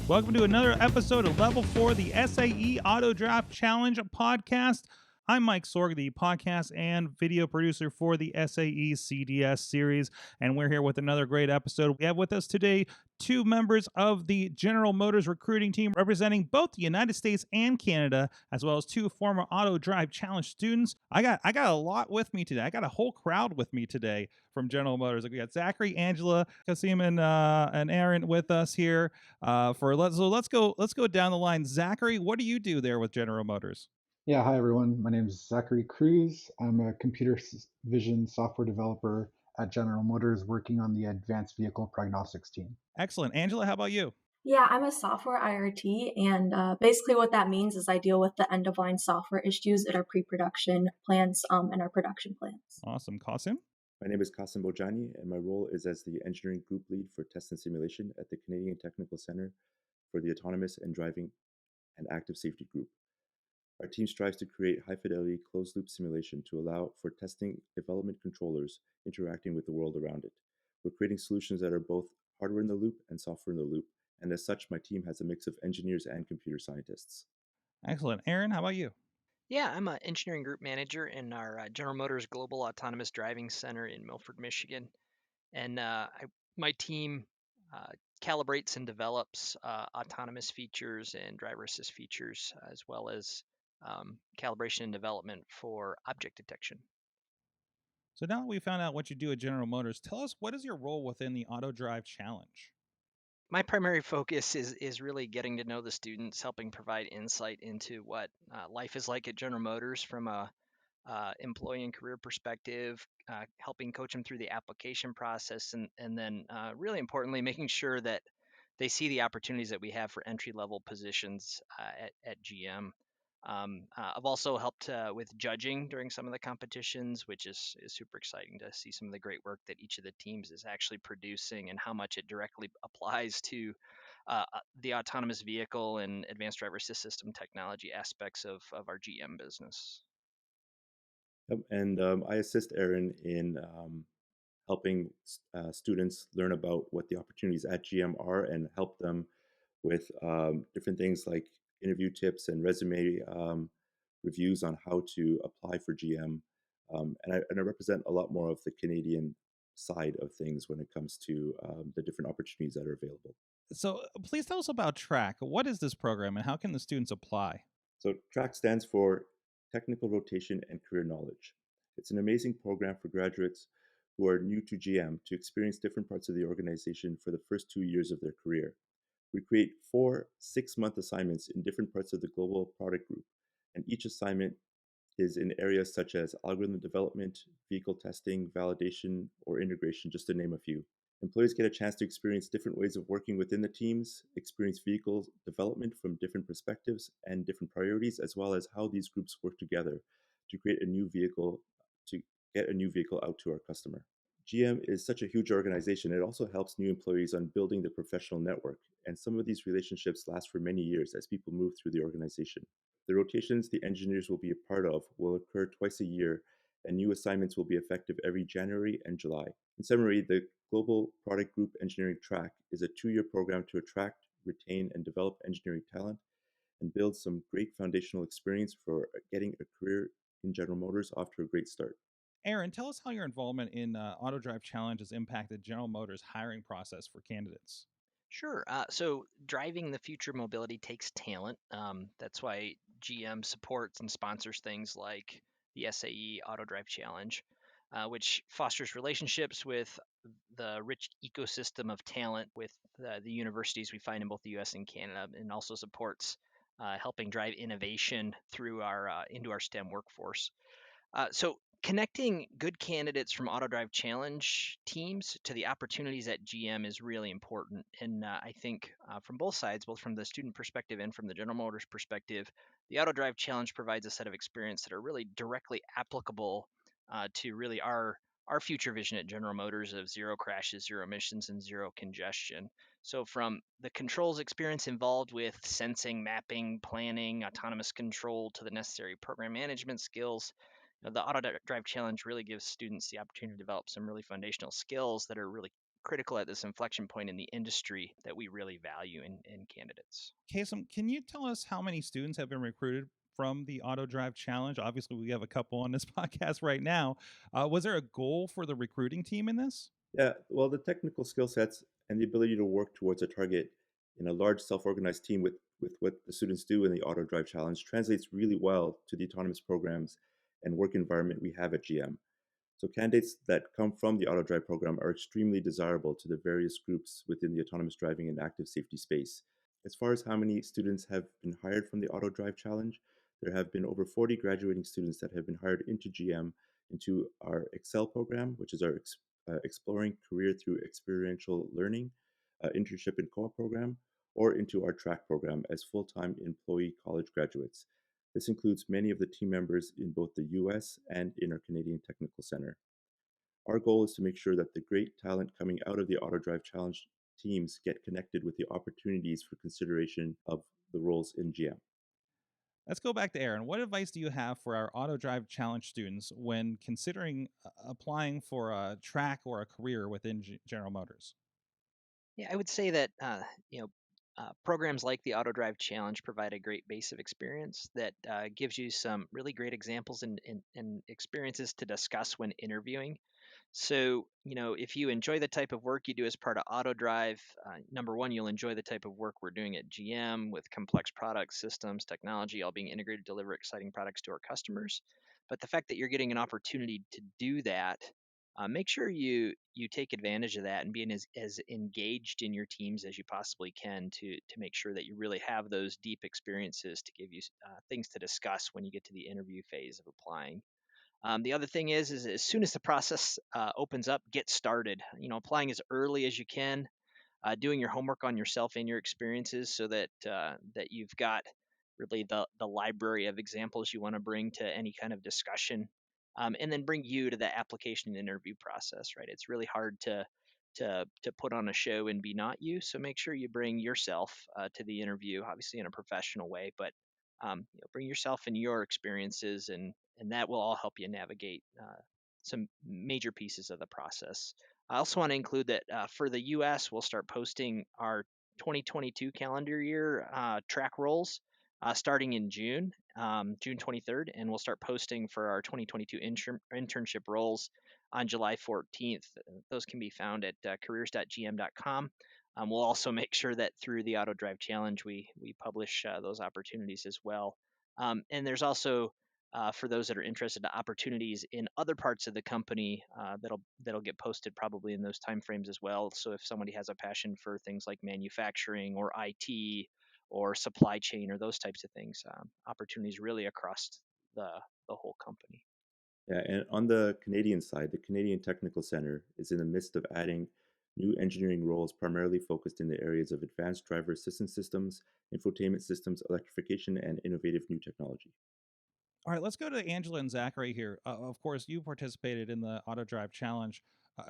Welcome to another episode of Level 4, the SAE Autodrive Challenge podcast. I'm Mike Sorg, the podcast and video producer for the SAE CDS series, and we're here with another great episode. We have with us today two members of the General Motors recruiting team representing both the United States and Canada, as well as two former Autodrive Challenge students. I got a lot with me today. I got a whole crowd with me today from General Motors. We got Zachary, Angela, Kasim, and Aaron with us here. Let's go down the line. Zachary, what do you do there with General Motors? Yeah, hi everyone. My name is Zachary Cruz. I'm a computer vision software developer at General Motors working on the advanced vehicle prognostics team. Excellent. Angela, how about you? Yeah, I'm a software IRT, and basically what that means is I deal with the end-of-line software issues at our pre-production plans and our production plans. Awesome. Kasim? My name is Kasim Bojani, and my role is as the engineering group lead for test and simulation at the Canadian Technical Centre for the Autonomous and Driving and Active Safety Group. Our team strives to create high-fidelity, closed-loop simulation to allow for testing development controllers interacting with the world around it. We're creating solutions that are both hardware in the loop and software in the loop, and as such, my team has a mix of engineers and computer scientists. Excellent. Aaron, how about you? Yeah, I'm an engineering group manager in our General Motors Global Autonomous Driving Center in Milford, Michigan. And my team calibrates and develops autonomous features and driver assist features, as well as calibration and development for object detection. So now that we found out what you do at General Motors, tell us, what is your role within the Autodrive Challenge? My primary focus is really getting to know the students, helping provide insight into what life is like at General Motors from a employee and career perspective, helping coach them through the application process, and then really importantly, making sure that they see the opportunities that we have for entry level positions at GM. I've also helped with judging during some of the competitions, which is super exciting to see some of the great work that each of the teams is actually producing and how much it directly applies to the autonomous vehicle and advanced driver assist system technology aspects of our GM business. And I assist Aaron in helping students learn about what the opportunities at GM are and help them with different things like interview tips and resume reviews on how to apply for GM. And I represent a lot more of the Canadian side of things when it comes to the different opportunities that are available. So please tell us about TRACK. What is this program and how can the students apply? So TRACK stands for Technical Rotation and Career Knowledge. It's an amazing program for graduates who are new to GM to experience different parts of the organization for the first 2 years of their career. We create 4 6-month assignments in different parts of the global product group, and each assignment is in areas such as algorithm development, vehicle testing, validation, or integration, just to name a few. Employees get a chance to experience different ways of working within the teams, experience vehicle development from different perspectives and different priorities, as well as how these groups work together to create a new vehicle, to get a new vehicle out to our customer. GM is such a huge organization. It also helps new employees on building the professional network, and some of these relationships last for many years as people move through the organization. The rotations the engineers will be a part of will occur twice a year, and new assignments will be effective every January and July. In summary, the Global Product Group Engineering Track is a 2-year program to attract, retain, and develop engineering talent and build some great foundational experience for getting a career in General Motors off to a great start. Aaron, tell us how your involvement in Autodrive Challenge has impacted General Motors' hiring process for candidates. Sure. So driving the future mobility takes talent. That's why GM supports and sponsors things like the SAE Autodrive Challenge, which fosters relationships with the rich ecosystem of talent with the universities we find in both the US and Canada, and also supports helping drive innovation through our into our STEM workforce. So connecting good candidates from Autodrive Challenge teams to the opportunities at GM is really important. And I think from both sides, both from the student perspective and from the General Motors perspective, the Autodrive Challenge provides a set of experience that are really directly applicable to really our future vision at General Motors of zero crashes, zero emissions, and zero congestion. So from the controls experience involved with sensing, mapping, planning, autonomous control to the necessary program management skills, the Autodrive Challenge really gives students the opportunity to develop some really foundational skills that are really critical at this inflection point in the industry that we really value in candidates. Kasem, can you tell us how many students have been recruited from the Autodrive Challenge? Obviously, we have a couple on this podcast right now. Was there a goal for the recruiting team in this? Yeah, well, the technical skill sets and the ability to work towards a target in a large self-organized team with what the students do in the Autodrive Challenge translates really well to the autonomous programs and work environment we have at GM. So candidates that come from the Autodrive program are extremely desirable to the various groups within the autonomous driving and active safety space. As far as how many students have been hired from the Autodrive Challenge, there have been over 40 graduating students that have been hired into GM into our Excel program, which is our Exploring Career Through Experiential Learning internship and co-op program, or into our track program as full-time employee college graduates. This includes many of the team members in both the US and in our Canadian Technical Center. Our goal is to make sure that the great talent coming out of the Autodrive Challenge teams get connected with the opportunities for consideration of the roles in GM. Let's go back to Aaron. What advice do you have for our Autodrive Challenge students when considering applying for a track or a career within General Motors? Yeah, I would say that programs like the Autodrive Challenge provide a great base of experience that gives you some really great examples and experiences to discuss when interviewing. So, if you enjoy the type of work you do as part of Autodrive, number one, you'll enjoy the type of work we're doing at GM with complex products, systems, technology, all being integrated to deliver exciting products to our customers. But the fact that you're getting an opportunity to do that, make sure you take advantage of that and being as engaged in your teams as you possibly can to make sure that you really have those deep experiences to give you things to discuss when you get to the interview phase of applying. The other thing is as soon as the process opens up, get started. Applying as early as you can, doing your homework on yourself and your experiences, so that you've got really the library of examples you want to bring to any kind of discussion, and then bring you to the application and interview process. Right, it's really hard to put on a show and be not you. So make sure you bring yourself to the interview, obviously in a professional way, but bring yourself and your experiences, and that will all help you navigate some major pieces of the process. I also want to include that for the US, we'll start posting our 2022 calendar year track rolls starting in June, June 23rd, and we'll start posting for our 2022 internship roles on July 14th. Those can be found at careers.gm.com. We'll also make sure that through the Autodrive Challenge, we publish those opportunities as well. And there's also for those that are interested, opportunities in other parts of the company that'll get posted probably in those timeframes as well. So if somebody has a passion for things like manufacturing or IT or supply chain or those types of things, opportunities really across the the whole company. Yeah, and on the Canadian side, the Canadian Technical Center is in the midst of adding new engineering roles primarily focused in the areas of advanced driver assistance systems, infotainment systems, electrification, and innovative new technology. All right, let's go to Angela and Zachary here. Of course, you participated in the Autodrive Challenge.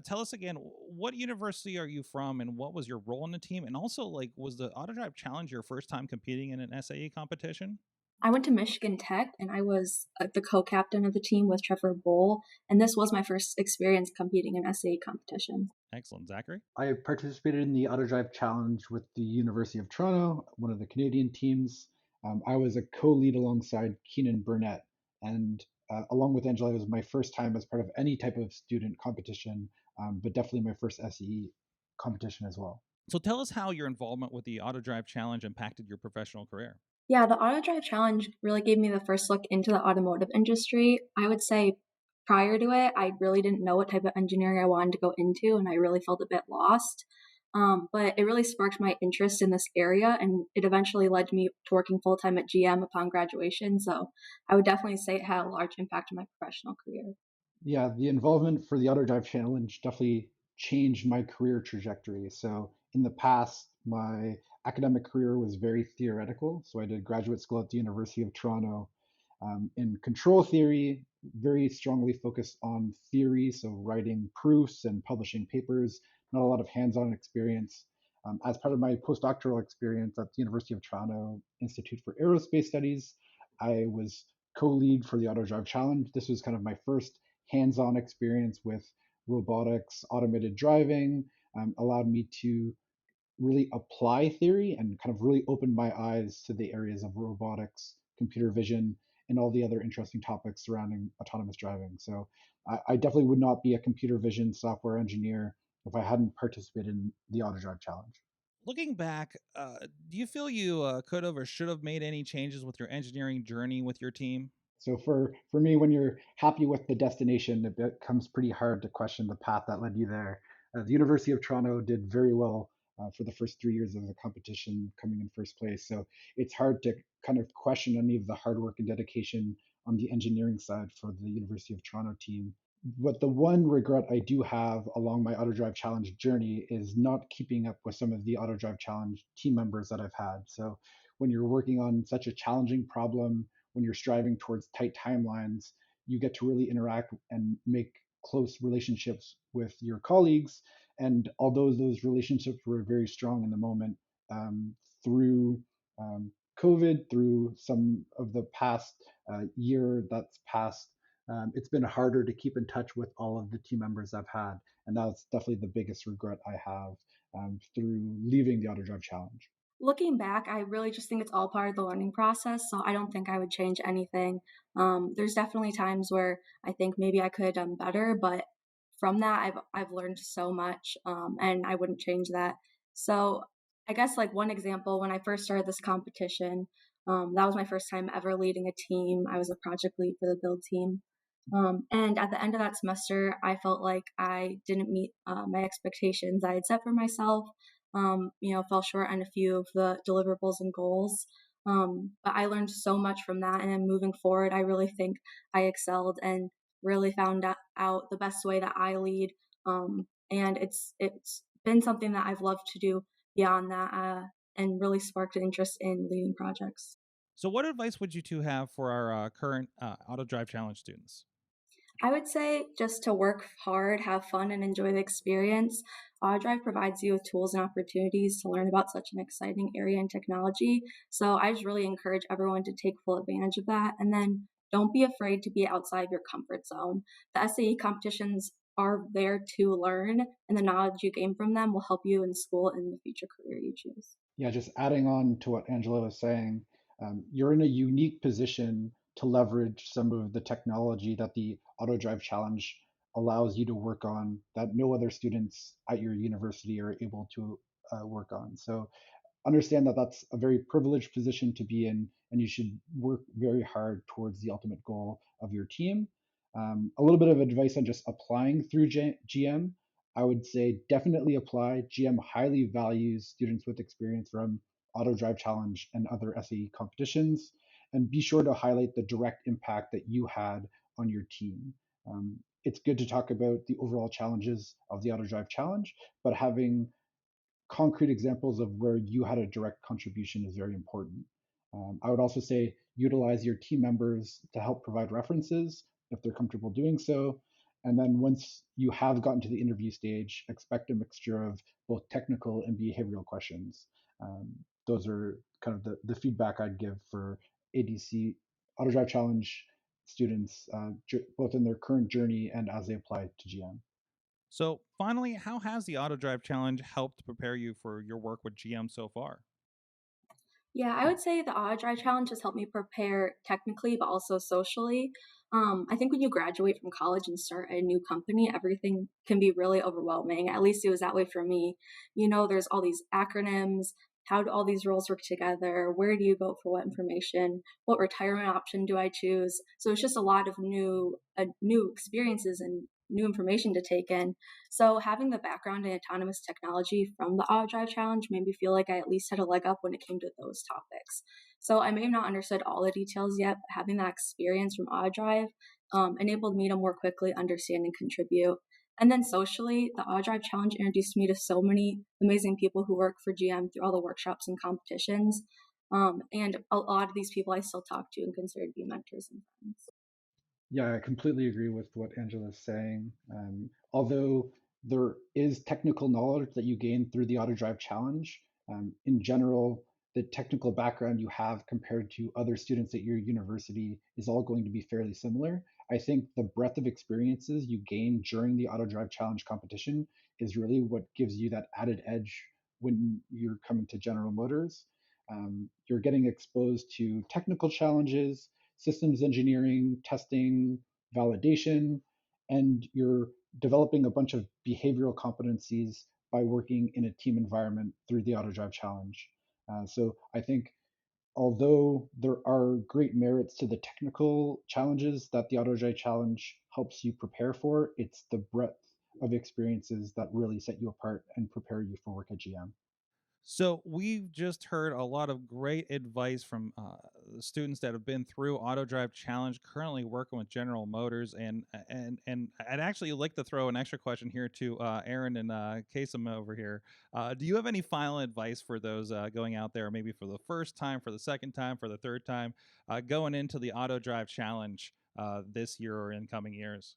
Tell us again, what university are you from, and what was your role in the team? And also, like, was the Autodrive Challenge your first time competing in an SAE competition? I went to Michigan Tech and I was the co-captain of the team with Trevor Bowl, and this was my first experience competing in SAE competitions. Excellent, Zachary. I participated in the Autodrive Challenge with the University of Toronto, one of the Canadian teams. I was a co-lead alongside Keenan Burnett, and along with Angela, it was my first time as part of any type of student competition, but definitely my first SEE competition as well. So tell us how your involvement with the Autodrive Challenge impacted your professional career. Yeah, the Autodrive Challenge really gave me the first look into the automotive industry. I would say prior to it, I really didn't know what type of engineering I wanted to go into, and I really felt a bit lost. But it really sparked my interest in this area, and it eventually led me to working full time at GM upon graduation. So I would definitely say it had a large impact on my professional career. Yeah, the involvement for the Autodrive Challenge definitely changed my career trajectory. So in the past, my academic career was very theoretical. So I did graduate school at the University of Toronto in control theory, very strongly focused on theory, so writing proofs and publishing papers, not a lot of hands-on experience. As part of my postdoctoral experience at the University of Toronto Institute for Aerospace Studies, I was co-lead for the Autodrive Challenge. This was kind of my first hands-on experience with robotics, automated driving, allowed me to really apply theory and kind of really open my eyes to the areas of robotics, computer vision, and all the other interesting topics surrounding autonomous driving. So I definitely would not be a computer vision software engineer if I hadn't participated in the Autodrive Challenge. Looking back, do you feel you could have or should have made any changes with your engineering journey with your team? So for me, when you're happy with the destination, it becomes pretty hard to question the path that led you there. The University of Toronto did very well for the first 3 years of the competition, coming in first place. So it's hard to kind of question any of the hard work and dedication on the engineering side for the University of Toronto team. But the one regret I do have along my Autodrive Challenge journey is not keeping up with some of the Autodrive Challenge team members that I've had. So when you're working on such a challenging problem, when you're striving towards tight timelines, you get to really interact and make close relationships with your colleagues. And although those relationships were very strong in the moment, through COVID, through some of the past year that's passed, it's been harder to keep in touch with all of the team members I've had. And that's definitely the biggest regret I have through leaving the Autodrive Challenge. Looking back, I really just think it's all part of the learning process. So I don't think I would change anything. There's definitely times where I think maybe I could have done better, but from that, I've learned so much, and I wouldn't change that. So I guess like one example, when I first started this competition, that was my first time ever leading a team. I was a project lead for the build team. And at the end of that semester, I felt like I didn't meet my expectations I had set for myself. Fell short on a few of the deliverables and goals. But I learned so much from that. And then moving forward, I really think I excelled and really found out the best way that I lead. And it's been something that I've loved to do beyond that, and really sparked an interest in leading projects. So, what advice would you two have for our current Auto Drive Challenge students? I would say just to work hard, have fun, and enjoy the experience. Autodrive provides you with tools and opportunities to learn about such an exciting area in technology. So I just really encourage everyone to take full advantage of that. And then don't be afraid to be outside your comfort zone. The SAE competitions are there to learn, and the knowledge you gain from them will help you in school and the future career you choose. Yeah, just adding on to what Angela was saying, you're in a unique position to leverage some of the technology that the Autodrive Challenge allows you to work on that no other students at your university are able to work on. So understand that that's a very privileged position to be in, and you should work very hard towards the ultimate goal of your team. A little bit of advice on just applying through GM. I would say definitely apply. GM highly values students with experience from Auto Drive Challenge and other SAE competitions, and be sure to highlight the direct impact that you had on your team. It's good to talk about the overall challenges of the Auto Drive Challenge, but having concrete examples of where you had a direct contribution is very important. I would also say utilize your team members to help provide references if they're comfortable doing so. And then once you have gotten to the interview stage, expect a mixture of both technical and behavioral questions. Those are kind of the feedback I'd give for ADC Autodrive Challenge students, both in their current journey and as they apply to GM. So, finally, how has the Auto Drive Challenge helped prepare you for your work with GM so far? Yeah, I would say the Odd Dry Challenge has helped me prepare technically, but also socially. I think when you graduate from college and start a new company, everything can be really overwhelming. At least it was that way for me. There's all these acronyms. How do all these roles work together? Where do you vote for what information? What retirement option do I choose? So it's just a lot of new experiences and new information to take in. So having the background in autonomous technology from the Auto Drive Challenge made me feel like I at least had a leg up when it came to those topics. So I may have not understood all the details yet, but having that experience from Auto Drive enabled me to more quickly understand and contribute. And then socially, the Auto Drive Challenge introduced me to so many amazing people who work for GM through all the workshops and competitions. And a lot of these people I still talk to and consider to be mentors and friends. Yeah, I completely agree with what Angela's saying. Although there is technical knowledge that you gain through the Auto Drive Challenge, in general, the technical background you have compared to other students at your university is all going to be fairly similar. I think the breadth of experiences you gain during the Autodrive Challenge competition is really what gives you that added edge when you're coming to General Motors. You're getting exposed to technical challenges, systems engineering, testing, validation, and you're developing a bunch of behavioral competencies by working in a team environment through the Autodrive Challenge. So I think although there are great merits to the technical challenges that the Autodrive Challenge helps you prepare for, it's the breadth of experiences that really set you apart and prepare you for work at GM. So we've just heard a lot of great advice from the students that have been through Autodrive Challenge, currently working with General Motors, and I'd actually like to throw an extra question here to Aaron and Kasem over here. Do you have any final advice for those going out there, maybe for the first time, for the second time, for the third time, going into the Autodrive Challenge this year or in coming years?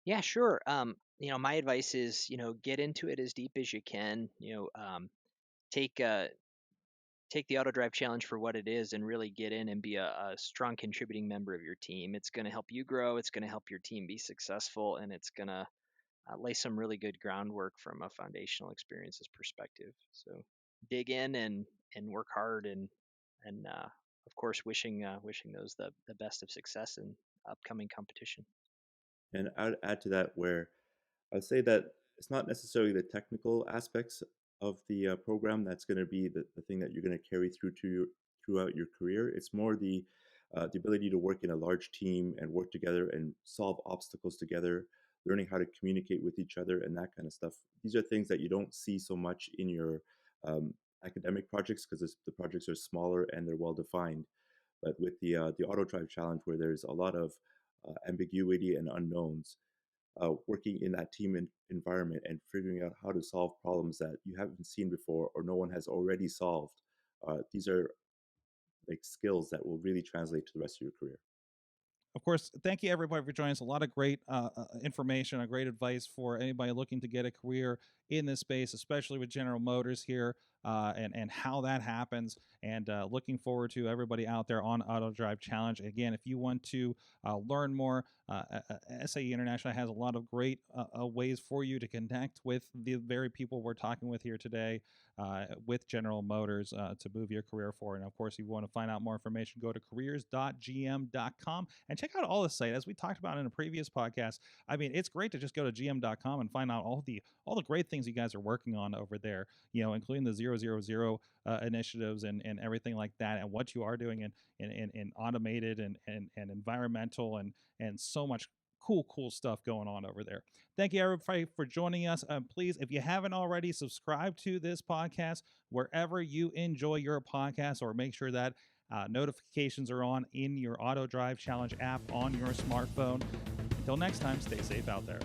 Yeah, sure. My advice is, get into it as deep as you can. Take take the Autodrive Challenge for what it is and really get in and be a strong contributing member of your team. It's going to help you grow. It's going to help your team be successful, and it's going to lay some really good groundwork from a foundational experiences perspective. So dig in and work hard and of course wishing those the best of success in upcoming competition. And I would add to that where I would say that it's not necessarily the technical aspects of the program that's going to be the thing that you're going to carry throughout your career. It's more the ability to work in a large team and work together and solve obstacles together, learning how to communicate with each other and that kind of stuff. These are things that you don't see so much in your academic projects because the projects are smaller and they're well defined. But with the Autodrive Challenge, where there's a lot of ambiguity and unknowns, working in that team environment and figuring out how to solve problems that you haven't seen before or no one has already solved. These are like skills that will really translate to the rest of your career. Of course, thank you everybody for joining us. A lot of great information, a great advice for anybody looking to get a career in this space, especially with General Motors here, and how that happens. And looking forward to everybody out there on Autodrive Challenge. Again, if you want to learn more, SAE International has a lot of great ways for you to connect with the very people we're talking with here today, with General Motors to move your career forward. And of course, if you want to find out more information, go to careers.gm.com and check out all the site. As we talked about in a previous podcast, I mean, it's great to just go to gm.com and find out all the great things you guys are working on over there, including the 000 initiatives and everything like that, and what you are doing in automated and environmental and so much cool stuff going on over there. Thank you everybody for joining us. Please, if you haven't already, subscribe to this podcast wherever you enjoy your podcast, or make sure that notifications are on in your Autodrive Challenge app on your smartphone. Until next time, stay safe out there.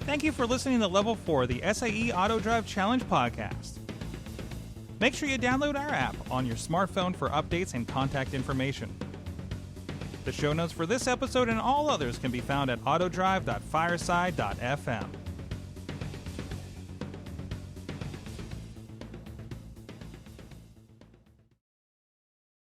Thank you for listening to Level 4, the SAE Autodrive Challenge podcast. Make sure you download our app on your smartphone for updates and contact information. The show notes for this episode and all others can be found at autodrive.fireside.fm.